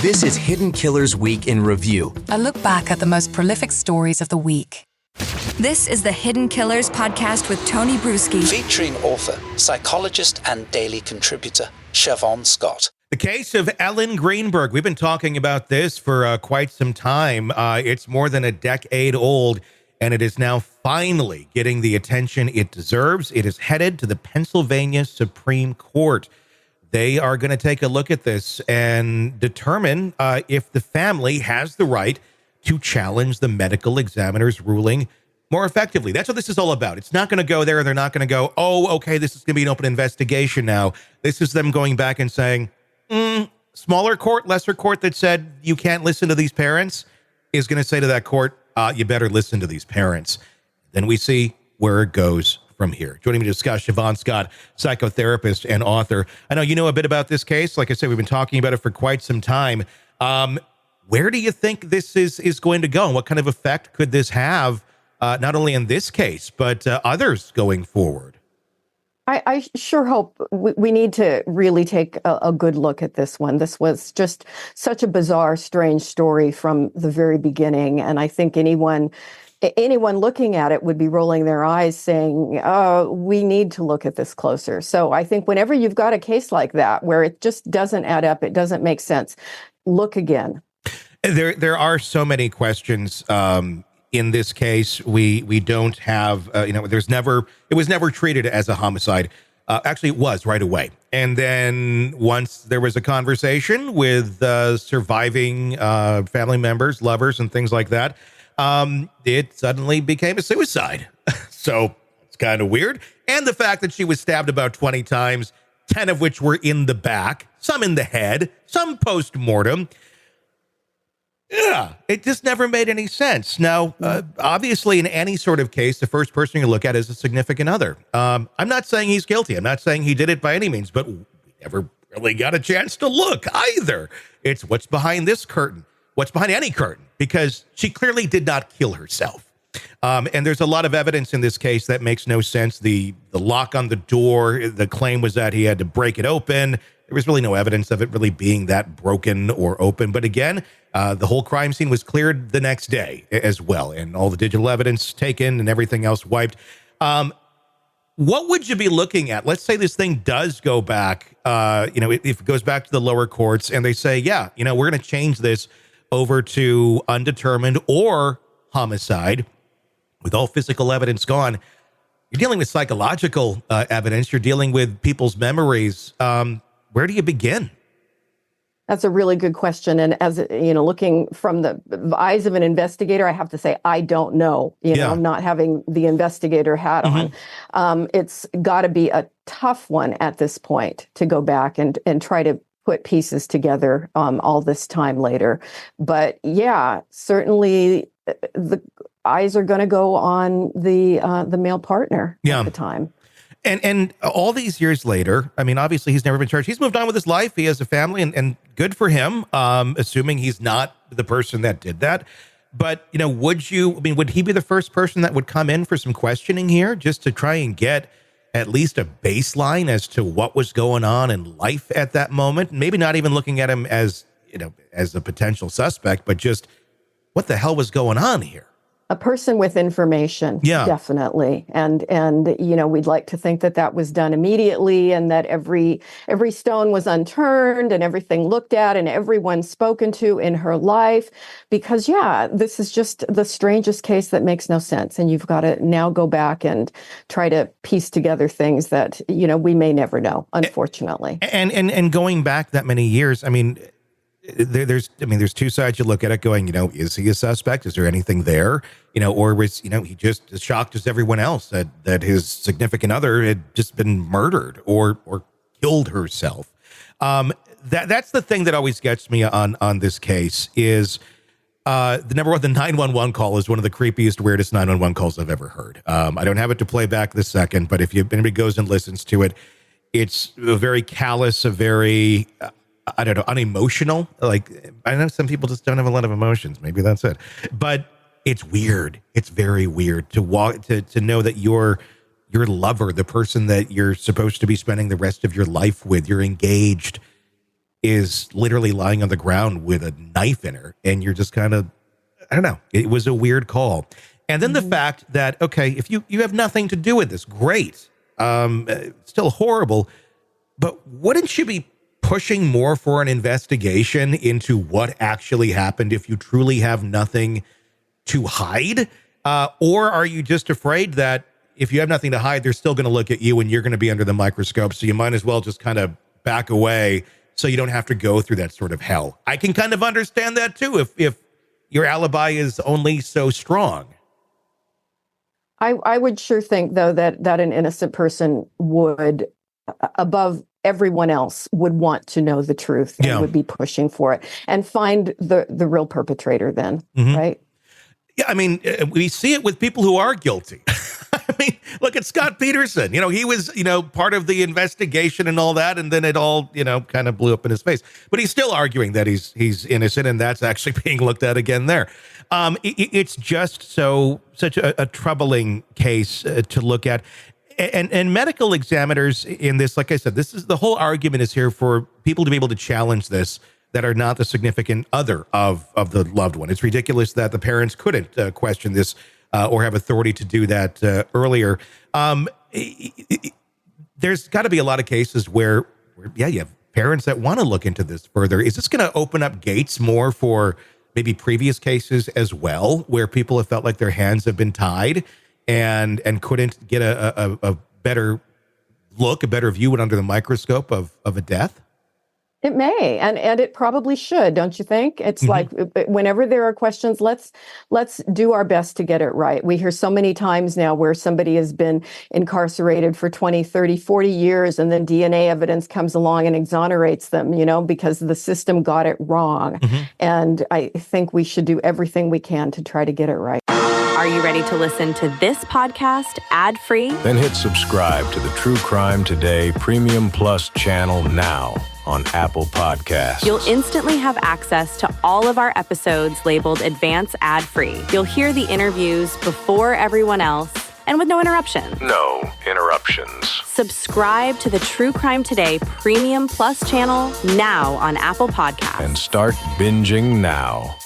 This is Hidden Killers Week in Review. A look back at the most prolific stories of the week. This is the Hidden Killers podcast with Tony Brueski. Featuring author, psychologist, and daily contributor, Siobhan Scott. The case of Ellen Greenberg. We've been talking about this for quite some time. It's more than a decade old, and it is now finally getting the attention it deserves. It is headed to the Pennsylvania Supreme Court. They are going to take a look at this and determine if the family has the right to challenge the medical examiner's ruling more effectively. That's what this is all about. It's not going to go there. They're not going to go, oh, okay, this is going to be an open investigation now. This is them going back and saying, smaller court, lesser court that said you can't listen to these parents is going to say to that court, you better listen to these parents. Then we see where it goes from here. Joining me to discuss, Siobhan Scott, psychotherapist and author. I know you know a bit about this case. Like I said, we've been talking about it for quite some time. Where do you think this is going to go? And what kind of effect could this have, not only in this case, but others going forward? I sure hope we need to really take a good look at this one. This was just such a bizarre, strange story from the very beginning. And I think anyone looking at it would be rolling their eyes saying, oh, we need to look at this closer. So I think whenever you've got a case like that, where it just doesn't add up, it doesn't make sense, look again. There are so many questions in this case. We don't have, it was never treated as a homicide. Actually, it was right away. And then once there was a conversation with surviving family members, lovers, and things like that, it suddenly became a suicide. So it's kind of weird. And the fact that she was stabbed about 20 times, 10 of which were in the back, some in the head, some post-mortem. Yeah, it just never made any sense. Now, obviously, in any sort of case, the first person you look at is a significant other. I'm not saying he's guilty. I'm not saying he did it by any means, but we never really got a chance to look either. It's what's behind this curtain. What's behind any curtain, because she clearly did not kill herself. And there's a lot of evidence in this case that makes no sense. The lock on the door, the claim was that he had to break it open. There was really no evidence of it really being that broken or open. But again, the whole crime scene was cleared the next day as well, and all the digital evidence taken and everything else wiped. What would you be looking at? Let's say this thing does go back, if it goes back to the lower courts and they say, yeah, we're going to change this over to undetermined or homicide with all physical evidence gone. You're dealing with psychological evidence. You're dealing with people's memories. Where do you begin? That's a really good question. And as looking from the eyes of an investigator, I have to say, I don't know, not having the investigator hat on. It's got to be a tough one at this point to go back and try to put pieces together all this time later. But yeah, certainly the eyes are going to go on the male partner at the time. And all these years later, I mean, obviously he's never been charged. He's moved on with his life. He has a family, and good for him, assuming he's not the person that did that. But, would he be the first person that would come in for some questioning here just to try and get at least a baseline as to what was going on in life at that moment? Maybe not even looking at him as a potential suspect, but just what the hell was going on here? A person with information, definitely. And we'd like to think that was done immediately, and that every stone was unturned and everything looked at and everyone spoken to in her life, because this is just the strangest case that makes no sense. And you've got to now go back and try to piece together things that, we may never know, unfortunately. And going back that many years, I mean, there's two sides you look at it going, is he a suspect? Is there anything there? Or was, he just as shocked as everyone else that his significant other had just been murdered or killed herself. That's the thing that always gets me on this case is the number one, the 911 call is one of the creepiest, weirdest 911 calls I've ever heard. I don't have it to play back this second, but if anybody goes and listens to it, it's a very callous, a very, unemotional. Like, I know some people just don't have a lot of emotions. Maybe that's it. But it's weird. It's very weird to know that your lover, the person that you're supposed to be spending the rest of your life with, you're engaged, is literally lying on the ground with a knife in her. And you're just kind of, I don't know. It was a weird call. And then the fact that, okay, if you have nothing to do with this, great. Still horrible. But wouldn't you be pushing more for an investigation into what actually happened if you truly have nothing to hide? Or are you just afraid that if you have nothing to hide, they're still going to look at you and you're going to be under the microscope? So you might as well just kind of back away so you don't have to go through that sort of hell. I can kind of understand that too, if your alibi is only so strong. I would sure think, though, that an innocent person would, above everyone else, would want to know the truth and would be pushing for it and find the real perpetrator then, right? Yeah, I mean, we see it with people who are guilty. I mean, look at Scott Peterson. He was, part of the investigation and all that, and then it all, kind of blew up in his face. But he's still arguing that he's innocent, and that's actually being looked at again there. It's just such a troubling case to look at. And medical examiners in this, like I said, this is the whole argument is here for people to be able to challenge this that are not the significant other of the loved one. It's ridiculous that the parents couldn't question this or have authority to do that earlier. There's got to be a lot of cases where you have parents that want to look into this further. Is this going to open up gates more for maybe previous cases as well, where people have felt like their hands have been tied and couldn't get a better look, a better view under the microscope of a death? It may, and it probably should, don't you think? It's like whenever there are questions, let's do our best to get it right. We hear so many times now where somebody has been incarcerated for 20, 30, 40 years, and then DNA evidence comes along and exonerates them, because the system got it wrong. And I think we should do everything we can to try to get it right. Are you ready to listen to this podcast ad-free? Then hit subscribe to the True Crime Today Premium Plus channel now on Apple Podcasts. You'll instantly have access to all of our episodes labeled Advance Ad-Free. You'll hear the interviews before everyone else and with no interruptions. No interruptions. Subscribe to the True Crime Today Premium Plus channel now on Apple Podcasts. And start binging now.